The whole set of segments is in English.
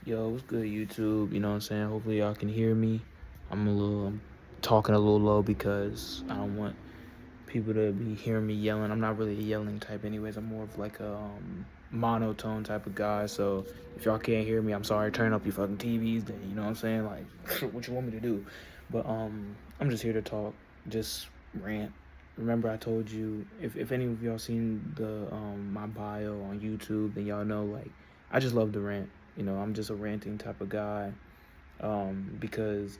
Yo, what's good, YouTube? You know what I'm saying? Hopefully, y'all can hear me. I'm talking a little low because I don't want people to be hearing me yelling. I'm not really a yelling type, anyways. I'm more of like a monotone type of guy. So if y'all can't hear me, I'm sorry. Turn up your fucking TVs, then you know what I'm saying? Like, what you want me to do? But I'm just here to talk, just rant. Remember, I told you if any of y'all seen the my bio on YouTube, then y'all know like I just love to rant. I'm just a ranting type of guy because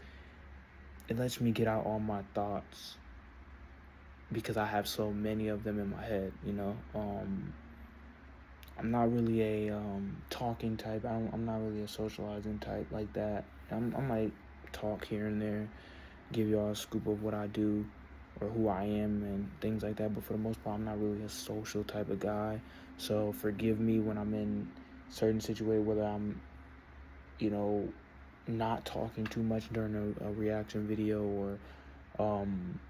it lets me get out all my thoughts because I have so many of them in my head. I'm not really a talking type. I'm not really a socializing type like that. I might talk here and there, give y'all a scoop of what I do or who I am and things like that. But for the most part, I'm not really a social type of guy. So forgive me when I'm in certain situations, whether I'm, you know, not talking too much during a reaction video or I'm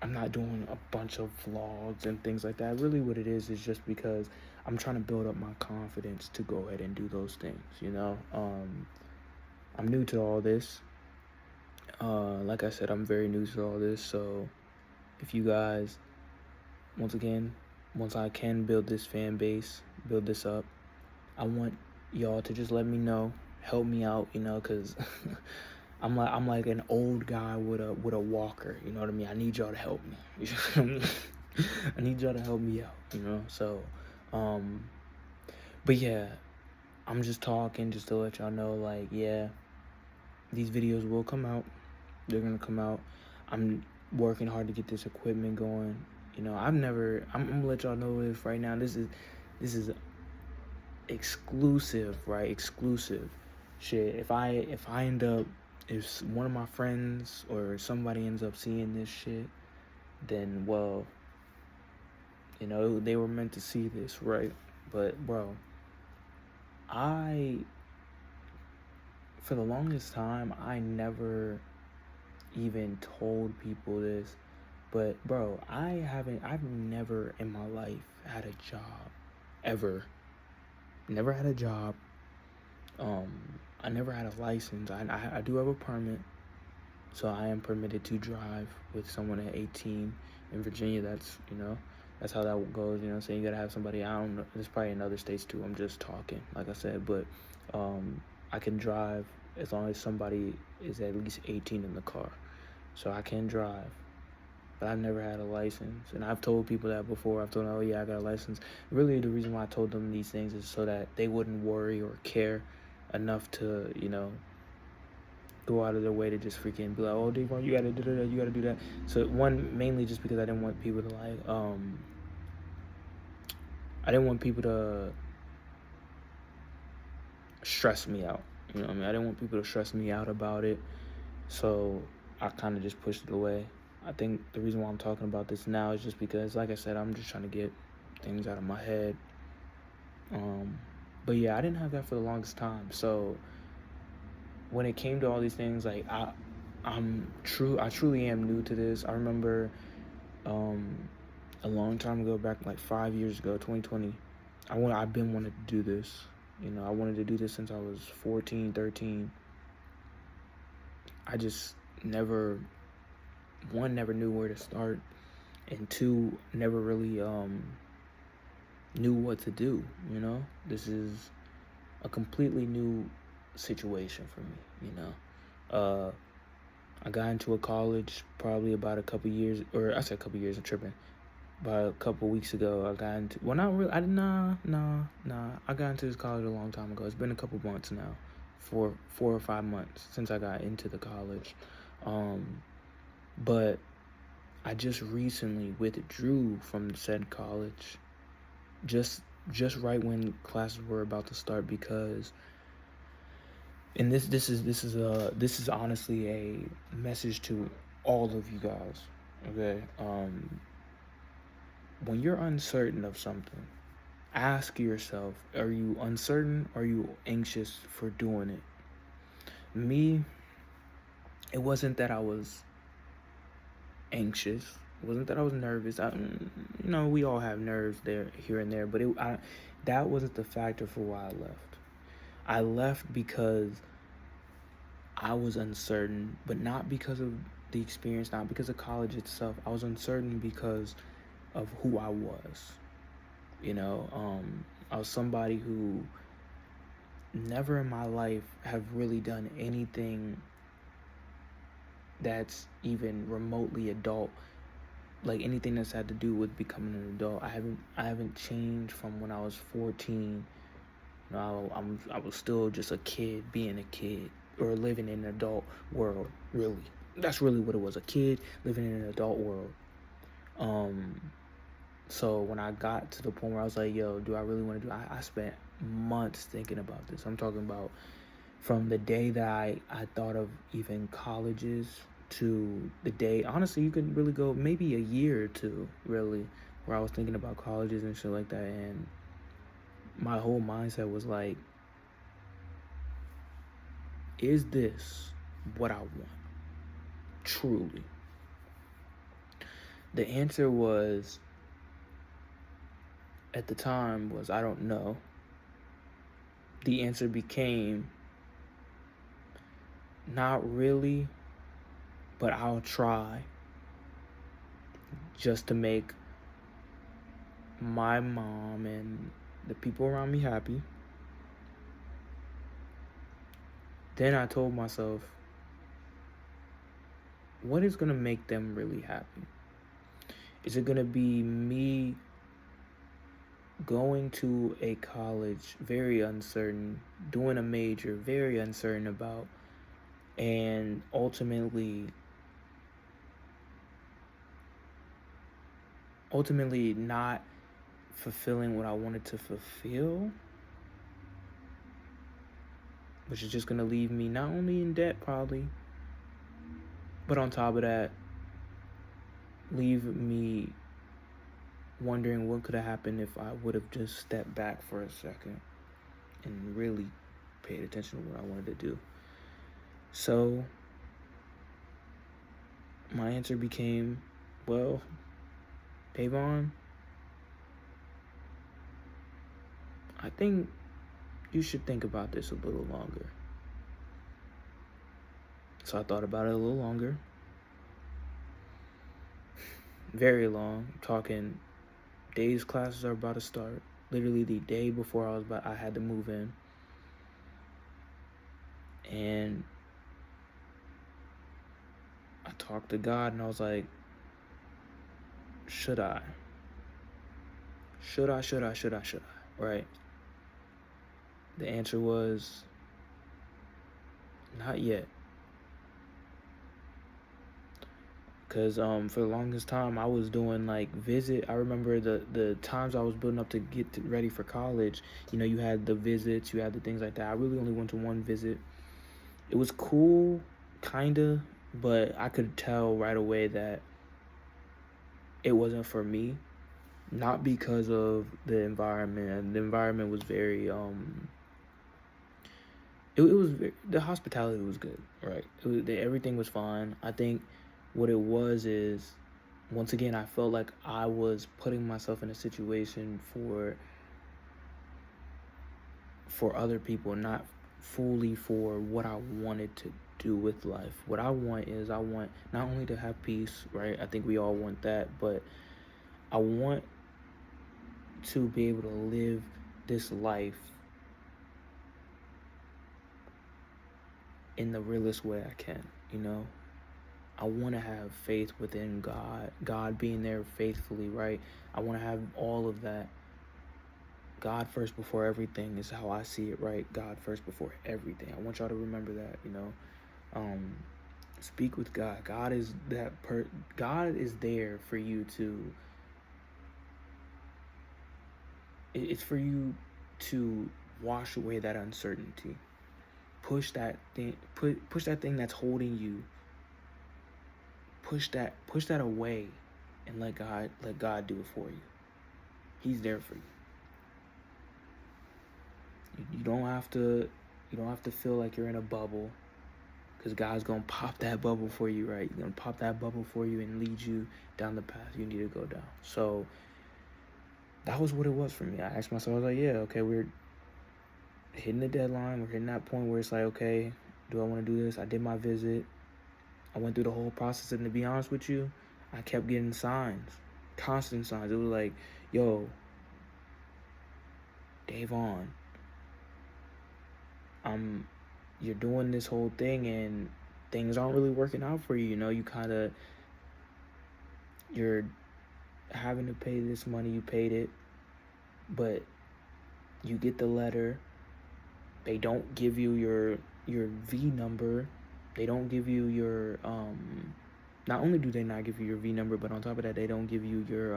not doing a bunch of vlogs and things like that. Really what it is just because I'm trying to build up my confidence to go ahead and do those things. I'm new to all this. Like I said, I'm very new to all this. So if you guys, once again, once I can build this fan base, build this up, I want y'all to just let me know, help me out, because I'm like an old guy with a walker. You know what I mean? I need y'all to help me. I need y'all to help me out. So, but yeah, I'm just talking just to let y'all know, like, yeah, these videos will come out. They're gonna come out. I'm working hard to get this equipment going. I'm gonna let y'all know this right now. This is exclusive, right? Exclusive shit. If one of my friends or somebody ends up seeing this shit, then well, they were meant to see this, right? But bro, I for the longest time I never even told people this, but bro, I've never in my life had a job ever. Never had a job. I never had a license. I do have a permit, so I am permitted to drive with someone at 18 in Virginia. That's how that goes. So you gotta have somebody. I don't know. There's probably in other states too. I'm just talking, like I said, but I can drive as long as somebody is at least 18 in the car. So I can drive, but I've never had a license. And I've told people that before. I've told them, oh yeah, I got a license. Really, the reason why I told them these things is so that they wouldn't worry or care enough to, go out of their way to just freaking be like, oh, Davon, you gotta do that, you gotta do that. So one, mainly just because I didn't want people to I didn't want people to stress me out. You know what I mean? I didn't want people to stress me out about it. So I kind of just pushed it away. I think the reason why I'm talking about this now is just because, like I said, I'm just trying to get things out of my head. But yeah, I didn't have that for the longest time. So when it came to all these things, like I truly am new to this. I remember a long time ago, back like 5 years ago, 2020, I've been wanting to do this. I wanted to do this since I was 14, 13. I just never knew where to start, and two, never really knew what to do. This is a completely new situation for me. I got into a college probably about a couple years, or I said a couple years, I'm tripping. About a couple weeks ago, I got into, well, not really, I got into this college a long time ago. It's been a couple months now, 4 or 5 months since I got into the college. But I just recently withdrew from said college, just right when classes were about to start, because, and this is honestly a message to all of you guys, okay? When you're uncertain of something, ask yourself, are you uncertain or are you anxious for doing it? Me, it wasn't that I was anxious. It wasn't that I was nervous. We all have nerves there, here and there, but that wasn't the factor for why I left. I left because I was uncertain, but not because of the experience, not because of college itself. I was uncertain because of who I was. I was somebody who never in my life have really done anything that's even remotely adult, like anything that's had to do with becoming an adult. I haven't changed from when I was 14. I was still just a kid being a kid, or living in an adult world. Really, that's really what it was, a kid living in an adult world. So when I got to the point where I was like, yo, do I really want to do it? I spent months thinking about this. I'm talking about from the day that I thought of even colleges to the day, honestly, you could really go maybe a year or two, really, where I was thinking about colleges and shit like that. And my whole mindset was like, is this what I want? Truly. The answer was, at the time, was I don't know. The answer became, not really, but I'll try, just to make my mom and the people around me happy. Then I told myself, what is going to make them really happy? Is it going to be me going to a college very uncertain, doing a major very uncertain about, and ultimately not fulfilling what I wanted to fulfill, which is just going to leave me not only in debt probably, but on top of that, leave me wondering what could have happened if I would have just stepped back for a second and really paid attention to what I wanted to do. So my answer became, well, Pavon, I think you should think about this a little longer. So I thought about it a little longer. Very long. Talking days classes are about to start. Literally the day before I had to move in. And I talked to God and I was like, should I? Should I? Right? The answer was, not yet. Because for the longest time I was doing like I remember the times I was building up to get ready for college. You had the visits, you had the things like that. I really only went to one visit. It was cool, kinda, but I could tell right away that it wasn't for me. Not because of the environment. The environment was very the hospitality was good, right? Everything was fine. I think what it was is, once again, I felt like I was putting myself in a situation for other people, not fully for what I wanted to do with life. What I want not only to have peace, right? I think we all want that, but I want to be able to live this life in the realest way I can. I want to have faith within God being there faithfully, right? I want to have all of that. God first before everything is how I see it, right? God first before everything. I want y'all to remember that. Speak with God. God is God is there for you to. It's for you to wash away that uncertainty. Push that thing that's holding you. Push that away, and let God do it for you. He's there for you. You don't have to feel like you're in a bubble, because God's gonna pop that bubble for you, right? He's gonna pop that bubble for you and lead you down the path you need to go down. So that was what it was for me. I asked myself, I was like, yeah, okay, hitting the deadline. We're hitting that point where it's like, okay, do I want to do this? I did my visit. I went through the whole process, and to be honest with you, I kept getting signs, constant signs. It was like, yo, Davon, you're doing this whole thing, and things aren't really working out for you. You know, you're having to pay this money. You paid it, but you get the letter. They don't give you your V number. They don't give you your not only do they not give you your V number, but on top of that, they don't give you your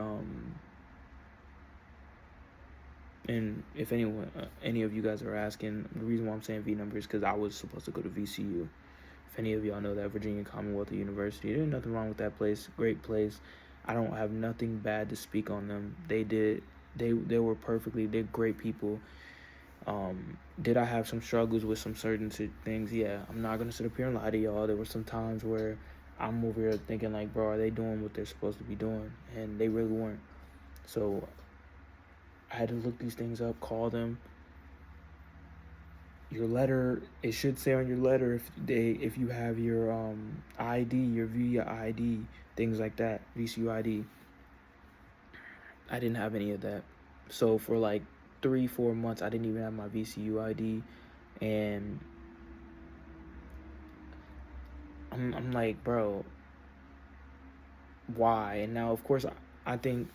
and if any of you guys are asking, the reason why I'm saying V number is because I was supposed to go to VCU. If any of y'all know that, Virginia Commonwealth University, there's nothing wrong with that place. Great place. I don't have nothing bad to speak on them. They were perfectly. They're great people. Did I have some struggles with some certain things? Yeah, I'm not gonna sit up here and lie to y'all. There were some times where I'm over here thinking like, bro, are they doing what they're supposed to be doing? And they really weren't. So I had to look these things up, call them. Your letter, it should say on your letter if you have your ID, your VIA ID, things like that, VCU ID. I didn't have any of that. So for like 3-4 months, I didn't even have my VCU ID, and I'm like, bro, why? And now, of course, I think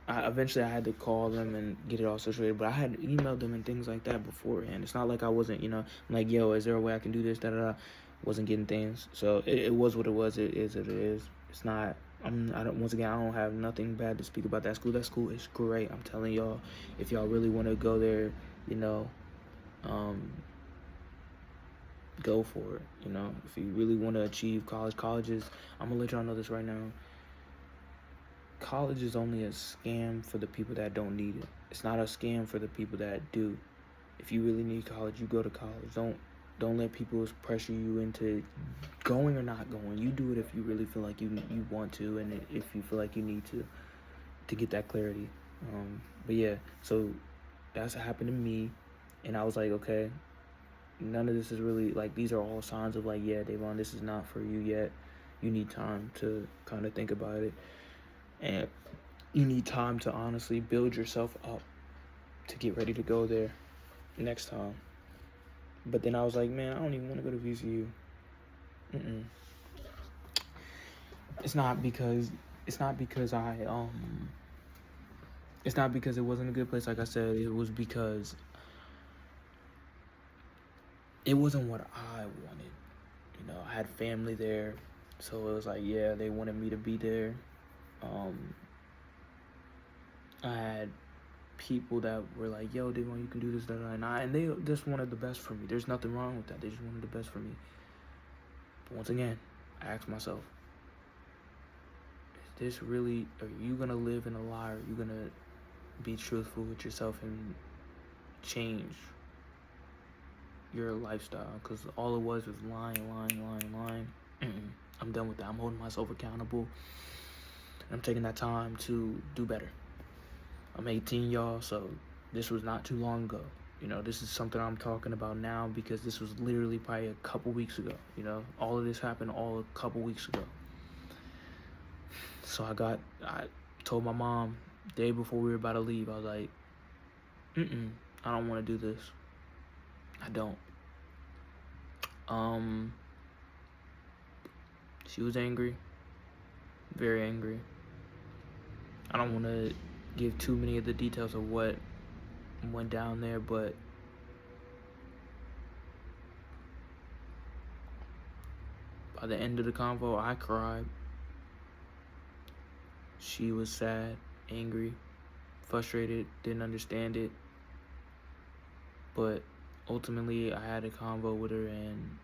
eventually I had to call them and get it all situated, but I had emailed them and things like that beforehand. It's not like I wasn't, I'm like, yo, is there a way I can do this? Wasn't getting things, so it was what it was. It is what it is. It's not. I don't. Once again, I don't have nothing bad to speak about that school. That school is great. I'm telling y'all, if y'all really want to go there, go for it. If you really want to achieve colleges, I'm gonna let y'all know this right now. College is only a scam for the people that don't need it. It's not a scam for the people that do. If you really need college, you go to college. Don't let people pressure you into going or not going. You do it if you really feel like you want to, and if you feel like you need to get that clarity. But yeah, so that's what happened to me, and I was like, okay, none of this is really like, these are all signs of like, yeah, Davon, this is not for you yet. You need time to kind of think about it, and you need time to honestly build yourself up to get ready to go there next time. But then I was like, man, I don't even want to go to VCU. It's not because it wasn't a good place. Like I said, it was because it wasn't what I wanted. I had family there, so it was like, yeah, they wanted me to be there. I had people that were like, yo, Devon, you can do this, and they just wanted the best for me. There's nothing wrong with that. They just wanted the best for me. But once again, I asked myself, is this really, are you going to live in a lie? Are you going to be truthful with yourself and change your lifestyle? Because all it was lying. I'm done with that. I'm holding myself accountable. I'm taking that time to do better. I'm 18, y'all, so this was not too long ago. This is something I'm talking about now because this was literally probably a couple weeks ago. All of this happened all a couple weeks ago. So I told my mom the day before we were about to leave, I was like, I don't want to do this. I don't. She was angry, very angry. I don't want to give too many of the details of what went down there, but by the end of the convo, I cried. She was sad, angry, frustrated, didn't understand it, but ultimately I had a convo with her, and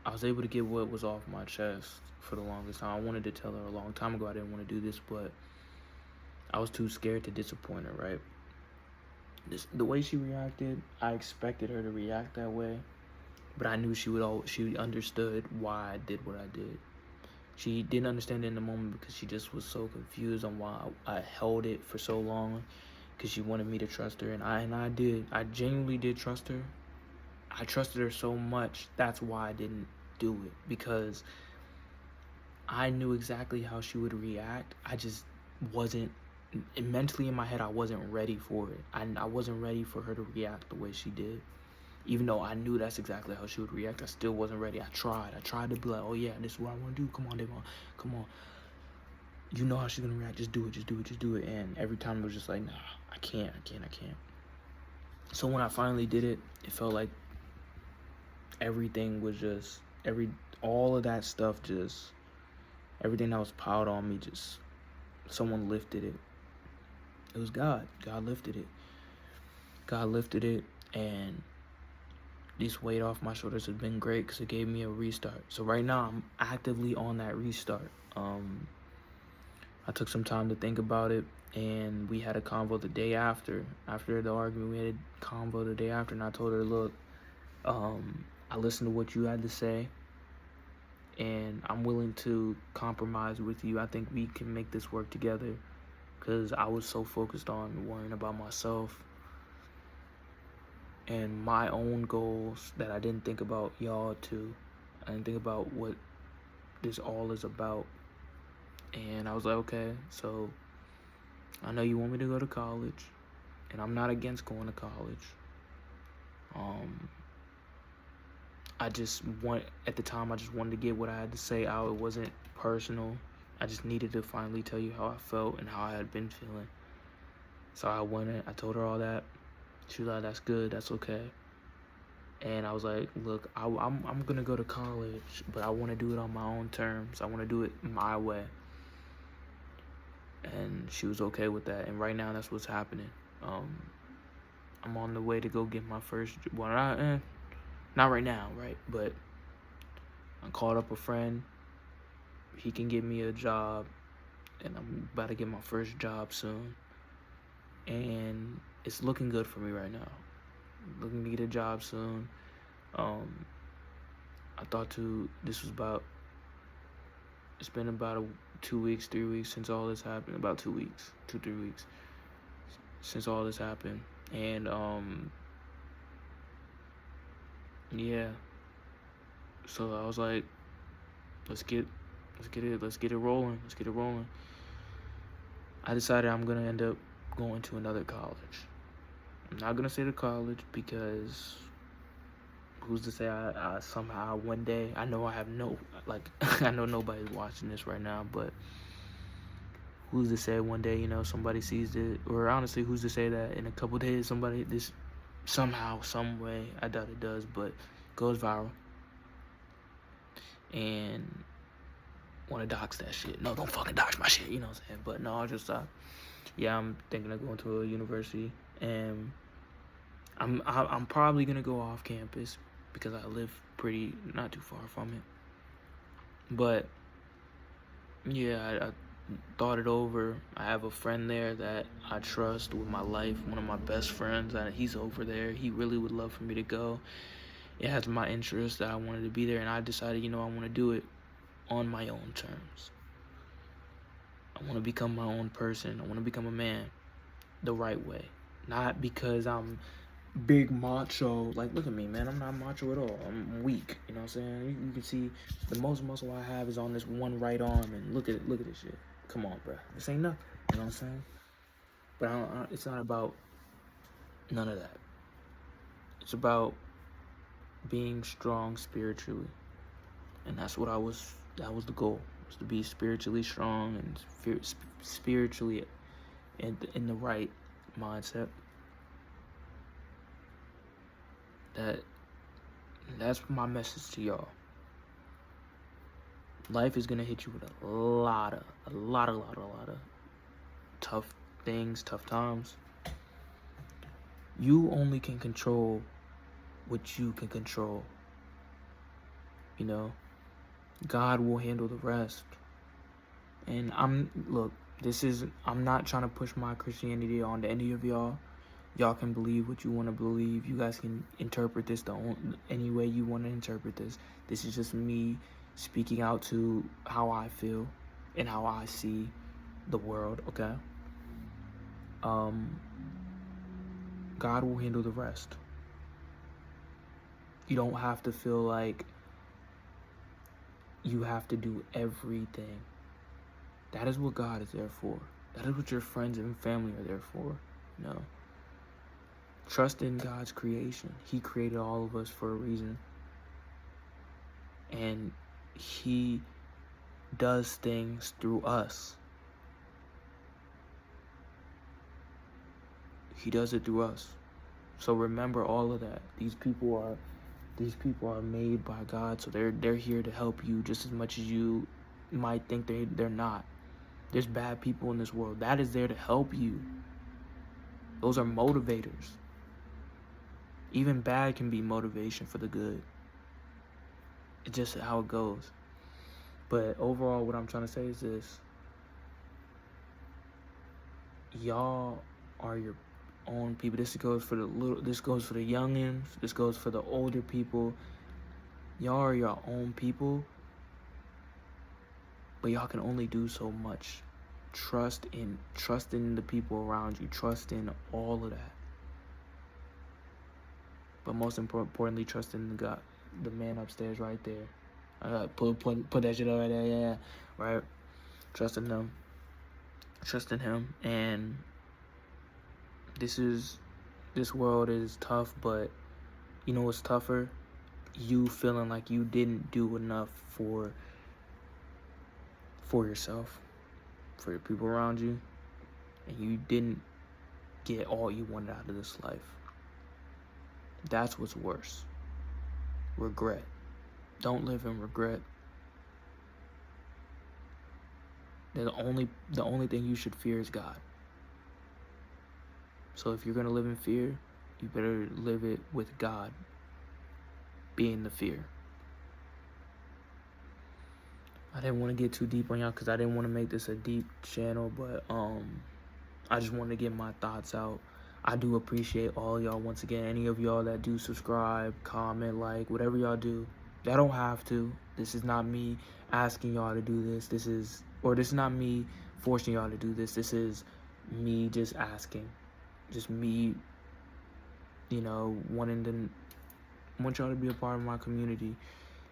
I was able to get what was off my chest for the longest time. I wanted to tell her a long time ago I didn't want to do this, but I was too scared to disappoint her, right? The way she reacted, I expected her to react that way, but I knew she understood why I did what I did. She didn't understand it in the moment because she just was so confused on why I held it for so long, because she wanted me to trust her, and I did. I genuinely did trust her. I trusted her so much. That's why I didn't do it, because I knew exactly how she would react. I just wasn't, mentally in my head, I wasn't ready for it. I wasn't ready for her to react the way she did. Even though I knew that's exactly how she would react, I still wasn't ready. I tried to be like, oh yeah, this is what I want to do. Come on, Devon. Come on. You know how she's going to react. Just do it. And every time it was just like, nah, I can't. So when I finally did it, it felt like everything was just, all of that stuff, just everything that was piled on me, just someone lifted it. It was God. God lifted it, and this weight off my shoulders has been great because it gave me a restart. So right now I'm actively on that restart. I took some time to think about it, and we had a convo the day after the argument. We had a convo the day after, and I told her, look, I listened to what you had to say, and I'm willing to compromise with you. I think we can make this work together, because I was so focused on worrying about myself and my own goals that I didn't think about y'all too. I didn't think about what this all is about. And I was like, okay, so I know you want me to go to college, and I'm not against going to college. At the time, I just wanted to get what I had to say out. It wasn't personal. I just needed to finally tell you how I felt and how I had been feeling. So I went in, I told her all that. She was like, that's good, that's okay. And I was like, look, I'm gonna go to college, but I want to do it on my own terms. I want to do it my way. And she was okay with that. And right now, that's what's happening. I'm on the way to go get my first, not right now, right? But I called up a friend. He can get me a job, and I'm about to get my first job soon. And it's looking good for me right now. I'm looking to get a job soon. I thought it's been about 2 weeks, 3 weeks since all this happened. About 2 weeks, 2-3 weeks since all this happened. And yeah. So I was like, let's get it rolling. I decided I'm gonna end up going to another college. I'm not gonna say the college, because who's to say I somehow one day, I know I have I know nobody's watching this right now, but who's to say one day, somebody sees it, or honestly, who's to say that in a couple days this somehow, some way, I doubt it does, but goes viral and want to dox that shit. No, don't fucking dox my shit, you know what I'm saying? But no, I just I'm thinking of going to a university, and I'm probably gonna go off campus because I live not too far from it. But yeah, I thought it over. I have a friend there that I trust with my life, one of my best friends. He's over there. He really would love for me to go. It has my interest that I wanted to be there, and I decided, I want to do it on my own terms. I want to become my own person. I want to become a man the right way. Not because I'm big macho. Like, look at me, man. I'm not macho at all. I'm weak. You know what I'm saying? You can see the most muscle I have is on this one right arm, and look at this shit. Come on, bro. This ain't nothing. You know what I'm saying? But it's not about none of that. It's about being strong spiritually. And that was the goal. Was to be spiritually strong and spiritually in the right mindset. That's my message to y'all. Life is gonna hit you with a lot of tough things, tough times. You only can control what you can control. God will handle the rest. And I'm not trying to push my Christianity onto any of y'all. Y'all can believe what you want to believe. You guys can interpret this any way you want to interpret this. This is just me speaking out to how I feel and how I see the world, okay? God will handle the rest. You don't have to feel like you have to do everything. That is what God is there for. That is what your friends and family are there for. No. Trust in God's creation. He created all of us for a reason. And He does things through us. He does it through us. So remember all of that. These people are made by God, so they're here to help you just as much as you might think they're not. There's bad people in this world. that is there to help you. Those are motivators. Even bad can be motivation for the good. It's just how it goes. But overall, what I'm trying to say is this: y'all are your own people. This goes for the youngins. This goes for the older people. Y'all are your own people, but y'all can only do so much. Trust in the people around you. Trust in all of that. But most importantly, trust in God, the man upstairs right there. Put that shit up right there, yeah, right. Trust in them. Trust in Him. And this world is tough, but you know what's tougher? You feeling like you didn't do enough for yourself, for the people around you, and you didn't get all you wanted out of this life. That's what's worse. Regret. Don't live in regret. The only thing you should fear is God. So if you're gonna live in fear, you better live it with God being the fear. I didn't want to get too deep on y'all because I didn't want to make this a deep channel, but I just wanted to get my thoughts out. I do appreciate all y'all once again. Any of y'all that do subscribe, comment, like, whatever y'all do. Y'all don't have to. This is not me asking y'all to do this. This is not me forcing y'all to do this. This is me just asking. Just me, want y'all to be a part of my community.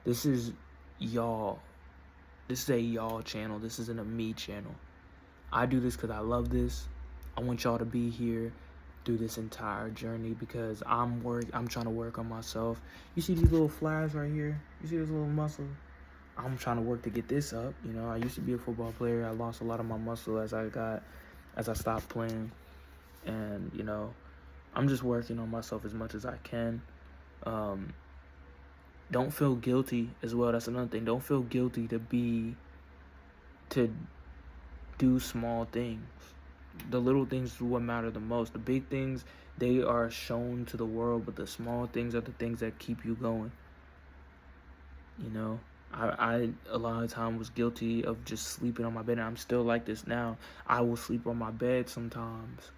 This is y'all. This is a y'all channel. This isn't a me channel. I do this because I love this. I want y'all to be here through this entire journey because I'm trying to work on myself. You see these little flares right here? You see this little muscle? I'm trying to work to get this up. I used to be a football player. I lost a lot of my muscle as I stopped playing. And, I'm just working on myself as much as I can. Don't feel guilty as well. That's another thing. Don't feel guilty to do small things. The little things is what matter the most. The big things, they are shown to the world, but the small things are the things that keep you going. I a lot of time was guilty of just sleeping on my bed, and I'm still like this now. I will sleep on my bed sometimes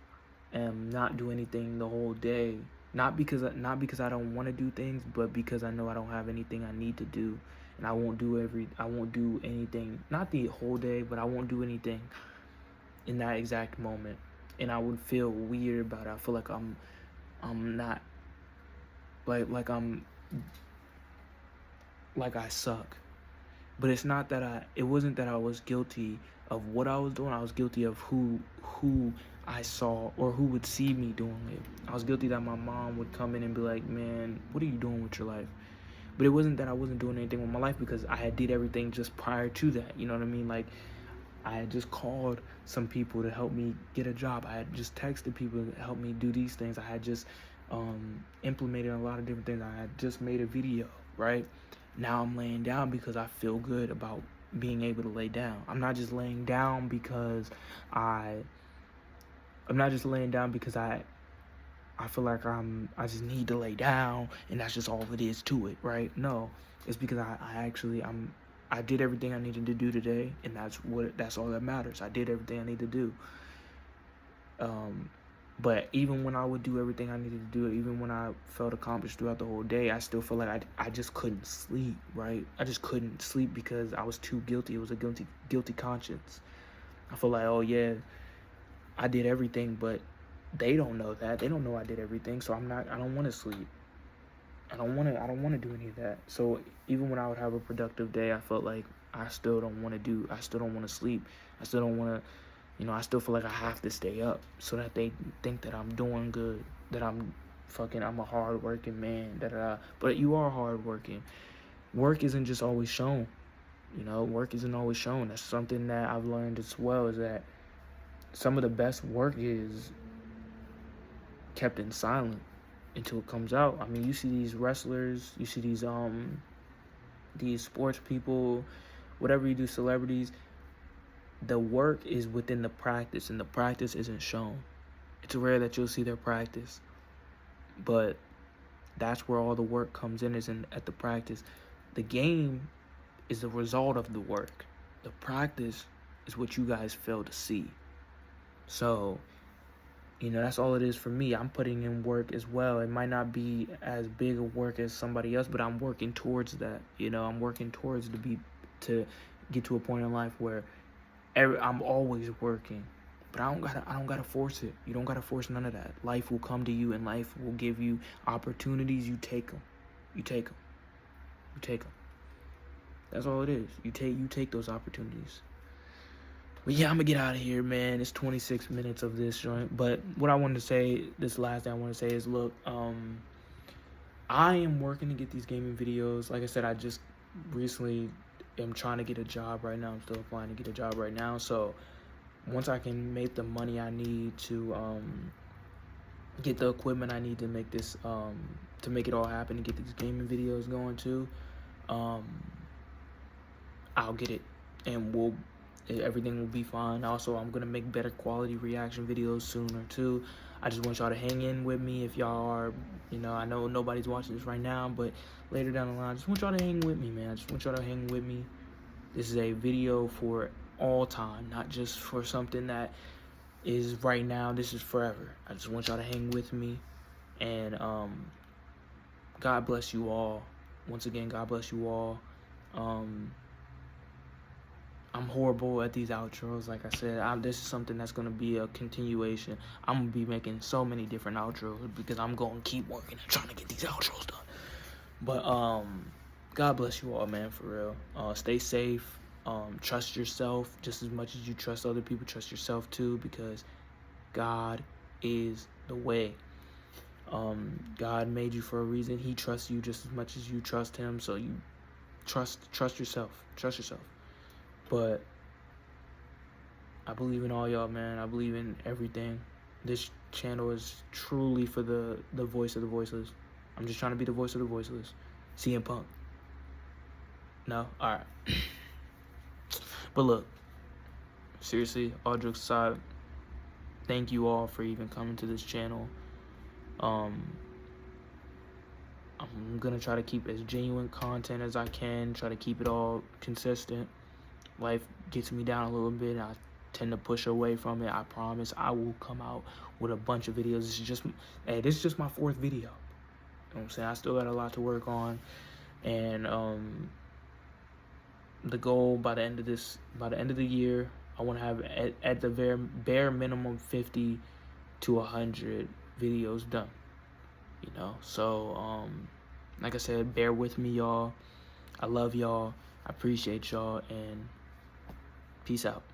and not do anything the whole day. Not because I don't want to do things, but because I know I don't have anything I need to do, and I won't do anything, not the whole day, but I won't do anything in that exact moment, and I would feel weird about it. I feel like I'm not like I suck. But it wasn't that I was guilty of what I was doing. I was guilty of who I saw or who would see me doing it. I was guilty that my mom would come in and be like, man, what are you doing with your life? But it wasn't that I wasn't doing anything with my life because I had did everything just prior to that. You know what I mean? Like, I had just called some people to help me get a job. I had just texted people to help me do these things. I had just implemented a lot of different things. I had just made a video, right? Now I'm laying down because I feel good about being able to lay down. I'm not just laying down because I feel like I just need to lay down and that's just all it is to it, right? No, it's because I did everything I needed to do today, and that's all that matters. I did everything I needed to do. But even when I would do everything I needed to do, even when I felt accomplished throughout the whole day, I still feel like I just couldn't sleep, right? I just couldn't sleep because I was too guilty. It was a guilty conscience. I feel like, oh yeah, I did everything, but They don't know that. They don't know I did everything. So I don't want to sleep. I don't want to do any of that. So even when I would have a productive day, I felt like I still don't want to sleep. I still don't want to, I still feel like I have to stay up so that they think that I'm doing good, that I'm a hard working man, But you are hard working. Work isn't just always shown. Work isn't always shown. That's something that I've learned as well, is that some of the best work is kept in silent until it comes out. I mean, you see these wrestlers, you see these sports people, whatever you do, celebrities, the work is within the practice, and the practice isn't shown. It's rare that you'll see their practice, but that's where all the work comes in, is at the practice. The game is the result of the work. The practice is what you guys fail to see. So, that's all it is for me. I'm putting in work as well. It might not be as big a work as somebody else, but I'm working towards that. I'm working towards to get to a point in life where I'm always working. But I don't gotta force it. You don't gotta force none of that. Life will come to you, and life will give you opportunities. You take them. You take them. You take them. That's all it is. You take those opportunities. But yeah, I'm gonna get out of here, man. It's 26 minutes of this joint. But what I wanted to say, this last thing I want to say is, look, I am working to get these gaming videos. Like I said, I just recently am trying to get a job right now. I'm still applying to get a job right now. So once I can make the money I need to get the equipment I need to make this to make it all happen, and get these gaming videos going too, I'll get it, and everything will be fine. Also, I'm gonna make better quality reaction videos sooner too. I just want y'all to hang in with me. If y'all are, I know nobody's watching this right now, but later down the line, I just want y'all to hang with me, man. I just want y'all to hang with me. This is a video for all time, not just for something that is right now. This is forever. I just want y'all to hang with me, and God bless you all. Once again, God bless you all. I'm horrible at these outros. Like I said, this is something that's going to be a continuation. I'm going to be making so many different outros because I'm going to keep working and trying to get these outros done. But God bless you all, man, for real. Stay safe. Trust yourself just as much as you trust other people. Trust yourself too, because God is the way. God made you for a reason. He trusts you just as much as you trust him. So you trust yourself. Trust yourself. But I believe in all y'all, man. I believe in everything. This channel is truly for the voice of the voiceless. I'm just trying to be the voice of the voiceless. CM Punk. No? Alright. But look, seriously, all jokes aside, thank you all for even coming to this channel. I'm gonna try to keep as genuine content as I can. Try to keep it all consistent. Life gets me down a little bit. I tend to push away from it. I promise I will come out with a bunch of videos. This is just my 4th video. You know what I'm saying? I still got a lot to work on, and the goal by the end of the year, I want to have at the bare minimum 50 to 100 videos done. So like I said, bear with me, y'all. I love y'all. I appreciate y'all, and peace out.